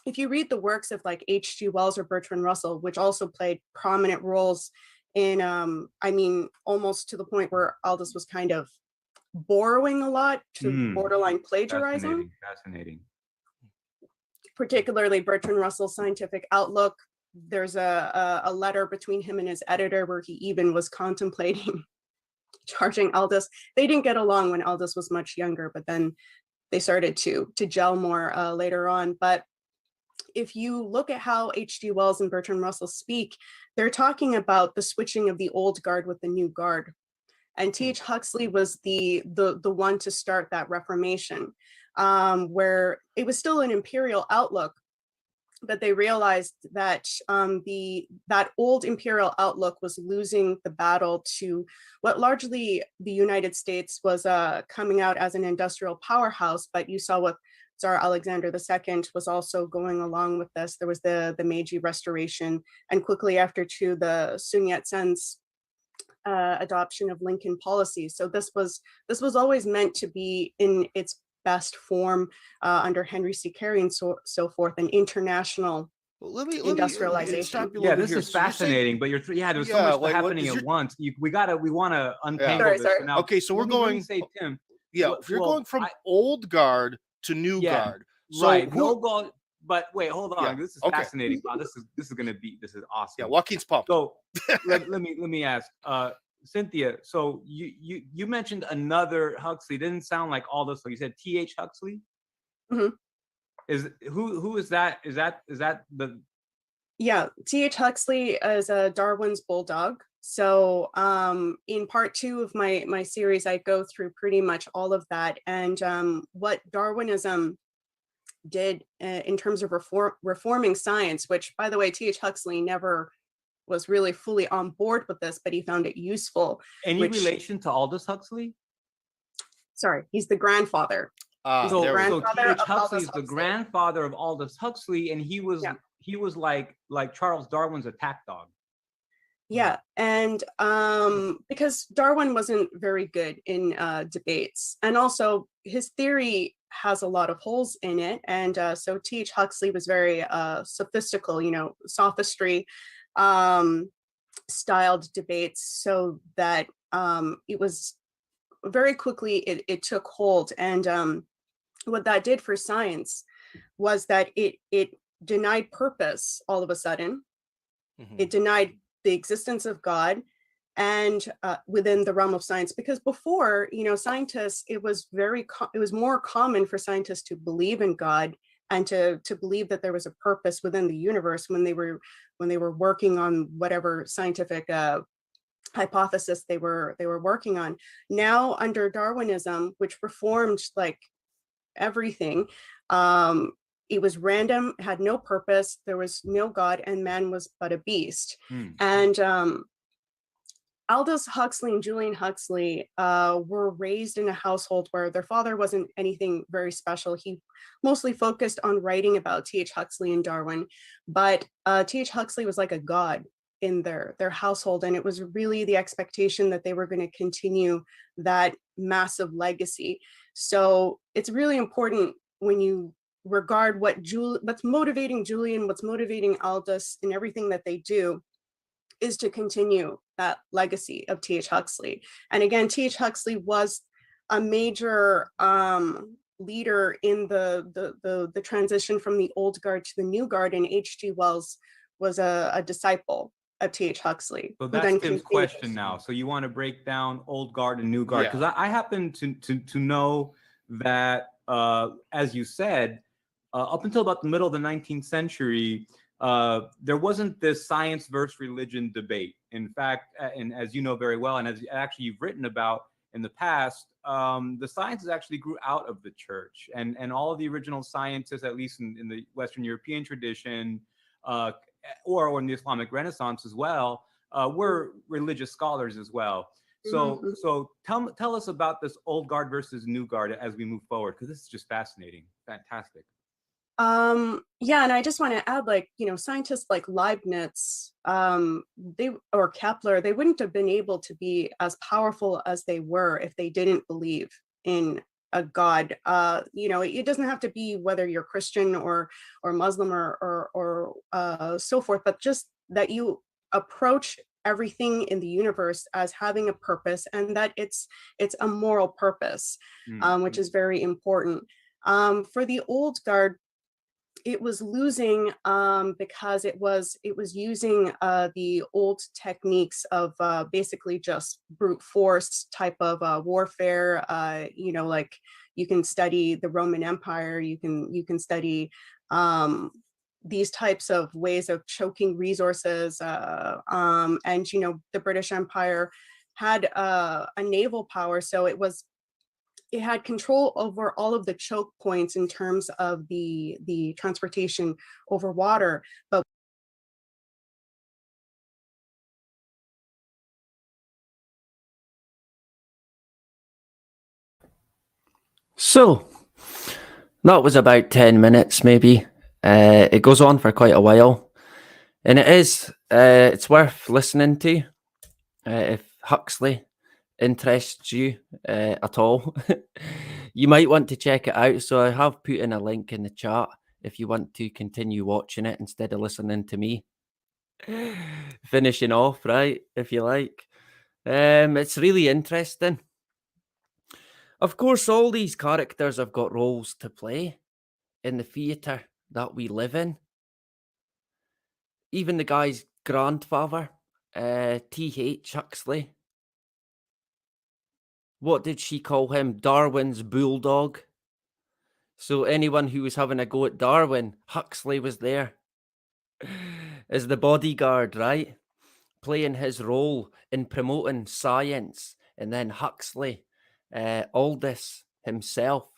if you read the works of like H.G. Wells or Bertrand Russell, which also played prominent roles in, almost to the point where Aldous was kind of borrowing a lot, to borderline plagiarizing. Fascinating. Particularly Bertrand Russell's Scientific Outlook. There's a letter between him and his editor where he even was contemplating charging Aldous. They didn't get along when Aldous was much younger, but then they started to gel more later on. But if you look at how H.G. Wells and Bertrand Russell speak, they're talking about the switching of the old guard with the new guard. And T.H. Huxley was the one to start that reformation, where it was still an imperial outlook, but they realized that that old imperial outlook was losing the battle to what largely the United States was coming out as an industrial powerhouse. But you saw what Tsar Alexander II was also going along with this. There was the Meiji Restoration, and quickly after too, the Sun Yat-sen's adoption of Lincoln policy. So this was always meant to be in its best form under Henry C. Carey and so forth, an international Well, let me industrialization. stop you a Yeah, little this bit is here. So you're saying- fascinating, but there's so Yeah, much like, what happening is at your- once. We want to untangle Sorry, this. sorry. So now, Okay, so we're let me going. say, Tim. Yeah, well- if you're well, going from I- old guard to new Yeah, guard. So right. who- No goal. But wait, hold on. Yeah, This is okay. fascinating. Wow, this is awesome. Yeah, Joaquin's pumped. So let me ask, Cynthia. So you mentioned another Huxley. Didn't sound like Aldous. So you said T.H. Huxley. Mhm. Is who is that? Is that the? Yeah, T.H. Huxley is a Darwin's bulldog. So in part 2 of my series, I go through pretty much all of that, and what Darwinism did in terms of reforming science, which, by the way, T.H. Huxley never was really fully on board with this, but he found it useful. Any Which- relation to Aldous Huxley? Sorry, he's the grandfather. So there we go. grandfather T.H. of Huxley Aldous is the Huxley. grandfather of Aldous Huxley, and he was like Charles Darwin's attack dog. Yeah, and because Darwin wasn't very good in debates, and also his theory has a lot of holes in it, and so T.H. Huxley was very sophistical, sophistry styled debates, so that it was very quickly it took hold, and what that did for science was that it denied purpose all of a sudden. Mhm. It denied the existence of God, and within the realm of science, because before, scientists, it was more common for scientists to believe in God and to believe that there was a purpose within the universe when they were working on whatever scientific hypothesis they were working on. Now under Darwinism, which reformed like everything, it was random, had no purpose, there was no God, and man was but a beast. And Aldous Huxley and Julian Huxley were raised in a household where their father wasn't anything very special. He mostly focused on writing about T.H. Huxley and Darwin, but T.H. Huxley was like a god in their household, and it was really the expectation that they were going to continue that massive legacy. So it's really important when you regard what's motivating Julian, what's motivating Aldous, and everything that they do is to continue that legacy of T.H. Huxley. And again, T.H. Huxley was a major leader in the transition from the old guard to the new guard, and H.G. Wells was a disciple of T.H. Huxley. So who that's then Tim's continued. question now. So you want to break down old guard and new guard, Yeah. because I happen to know that as you said, up until about the middle of the 19th century, there wasn't this science versus religion debate. In fact, and as you know very well, and as actually you've written about in the past, the sciences actually grew out of the church, and all of the original scientists, at least in the Western European tradition, or in the Islamic Renaissance as well, were religious scholars as well. So, Mhm. so tell us about this old guard versus new guard as we move forward, because this is just fascinating, fantastic. Yeah, and I just want to add, scientists like Leibniz, or Kepler, they wouldn't have been able to be as powerful as they were if they didn't believe in a God. It doesn't have to be whether you're Christian or Muslim or so forth, but just that you approach everything in the universe as having a purpose, and that it's a moral purpose, which is very important. For the old guard, it was losing because it was using the old techniques of basically just brute force type of warfare. Like you can study the Roman Empire, you can study these types of ways of choking resources, and the British Empire had a naval power, so it was it had control over all of the choke points in terms of the transportation over water. But So that was about 10 minutes, maybe. It goes on for quite a while, and it's worth listening to if Huxley interests you at all. You might want to check it out. So I have put in a link in the chat if you want to continue watching it instead of listening to me finishing off, right? If you like. It's really interesting. Of course, all these characters have got roles to play in the theatre that we live in. Even the guy's grandfather, T.H. Huxley. What did she call him? Darwin's bulldog. So anyone who was having a go at Darwin, Huxley was there as the bodyguard, right? Playing his role in promoting science. And then Huxley, Aldous himself,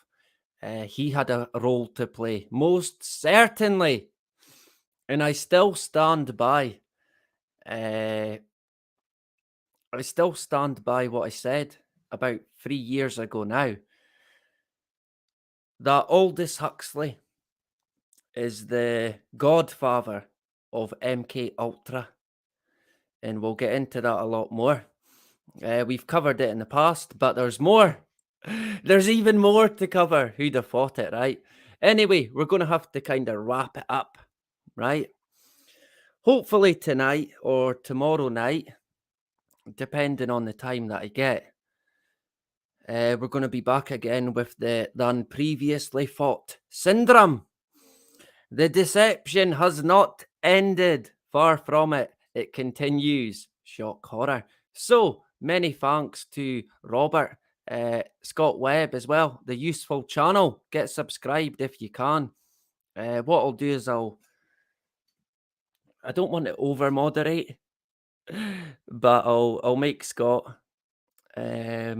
he had a role to play, most certainly. And I still stand by. I still stand by what I said about 3 years ago now. That Aldous Huxley is the godfather of MK Ultra, and we'll get into that a lot more. We've covered it in the past, but there's more. There's even more to cover. Who'd have thought it, right? Anyway, we're going to have to kind of wrap it up, right? Hopefully tonight or tomorrow night, depending on the time that I get, we're going to be back again with the Unpreviously Fought Syndrome. The deception has not ended. Far from it. It continues. Shock horror. So many thanks to Robert, Scott Webb as well. The useful channel. Get subscribed if you can. What I'll do is I don't want to over moderate, but I'll make Scott a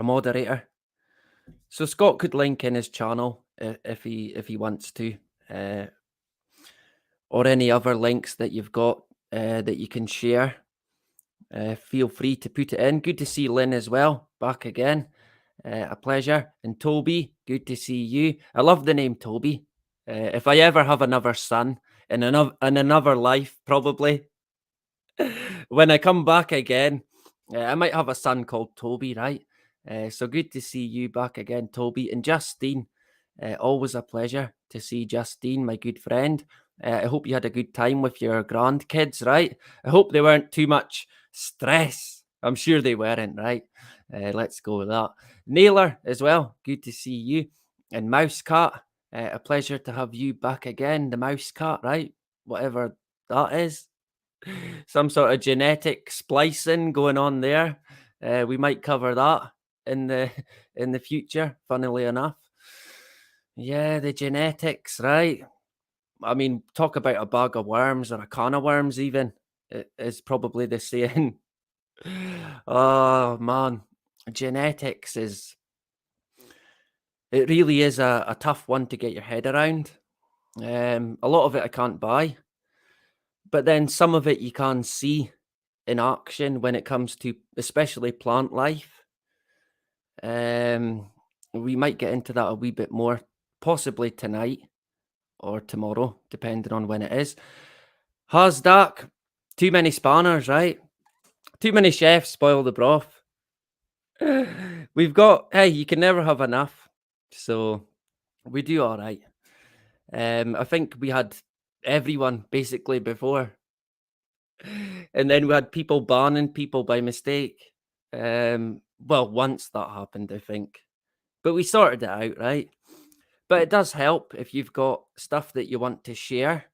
moderator. So Scott could link in his channel if he wants to, or any other links that you've got that you can share. Feel free to put it in. Good to see Lynn as well, back again. A pleasure. And Toby, good to see you. I love the name Toby. If I ever have another son in another life, probably when I come back again, I might have a son called Toby, right? So good to see you back again, Toby. And Justine, always a pleasure to see Justine, my good friend. I hope you had a good time with your grandkids, right? I hope they weren't too much stress. I'm sure they weren't, right? Let's go with that. Naylor as well, good to see you. And Mouse Cat, a pleasure to have you back again. The Mouse Cat, right? Whatever that is. Some sort of genetic splicing going on there. We might cover that in the future, funnily enough. Yeah, the genetics, right? I mean, talk about a bag of worms or a can of worms even. It is probably the saying. Oh, man. Genetics it really is a tough one to get your head around. A lot of it I can't buy. But then some of it you can see in action when it comes to especially plant life. We might get into that a wee bit more, possibly tonight or tomorrow, depending on when it is. Hasdak, too many spanners, right? Too many chefs spoil the broth. We've got, hey, you can never have enough. So we do all right. I think we had everyone basically before. And then we had people banning people by mistake. Well, once that happened, I think. But we sorted it out, right? But it does help if you've got stuff that you want to share.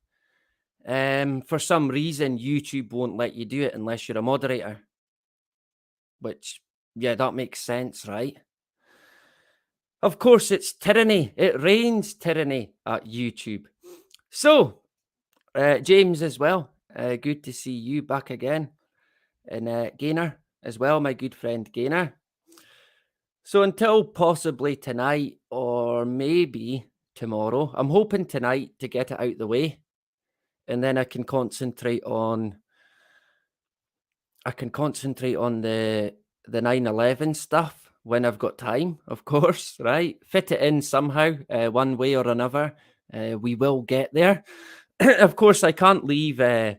For some reason, YouTube won't let you do it unless you're a moderator. Which, yeah, that makes sense, right? Of course, it's tyranny. It reigns tyranny at YouTube. So, James as well. Good to see you back again. And Gaynor as well, my good friend Gaynor. So until possibly tonight or maybe tomorrow, I'm hoping tonight to get it out the way, and then I can concentrate on the 9/11 stuff when I've got time, of course, right? Fit it in somehow, one way or another. We will get there. Of course, I can't leave the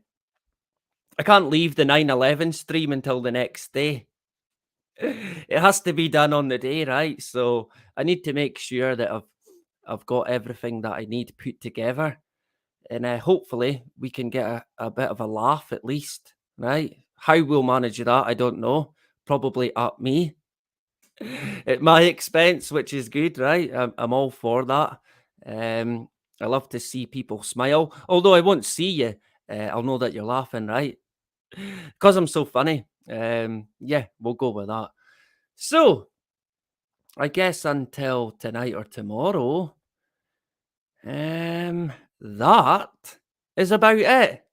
9/11 stream until the next day. It has to be done on the day, right? So I need to make sure that I've got everything that I need put together, and hopefully we can get a bit of a laugh at least, right? How we'll manage that, I don't know. Probably at me, at my expense, which is good, right? I'm all for that. I love to see people smile, although I won't see you. I'll know that you're laughing, right? Because I'm so funny. Yeah, we'll go with that. So, I guess until tonight or tomorrow, that is about it.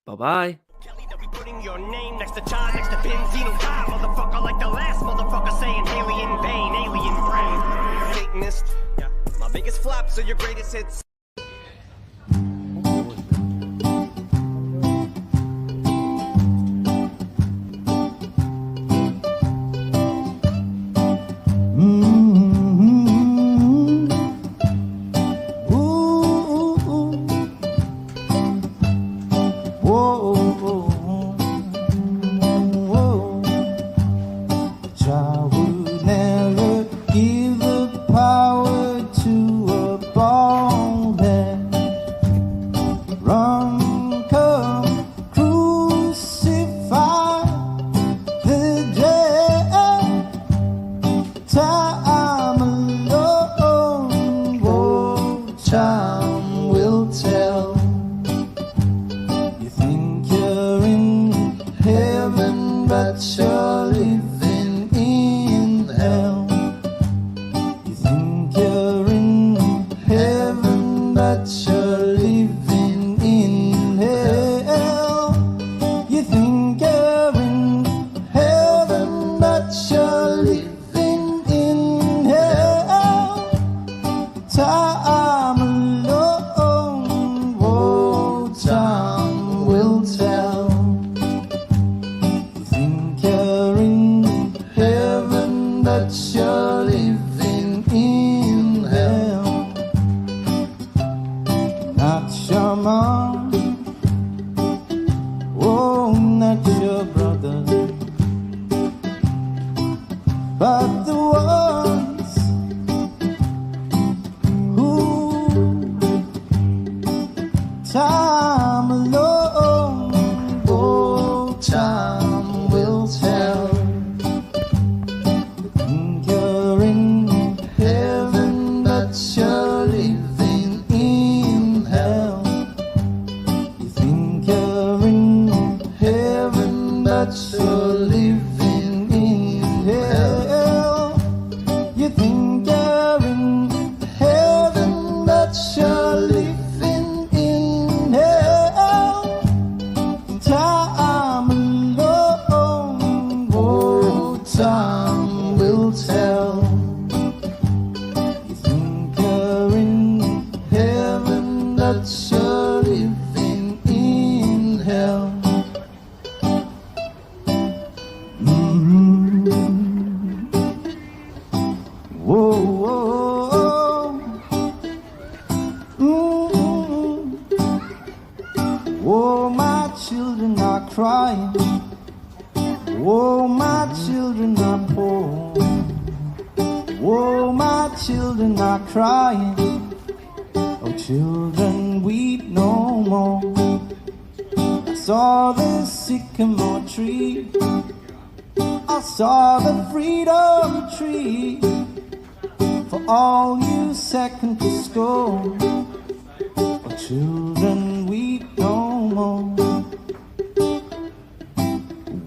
Bye-bye. Kelly, that we putting your name next to John, next to Benzino. Ah, motherfucker, like the last motherfucker saying alien vein, alien brain. Satanist, yeah. My biggest flops are your greatest hits.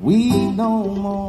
We no more.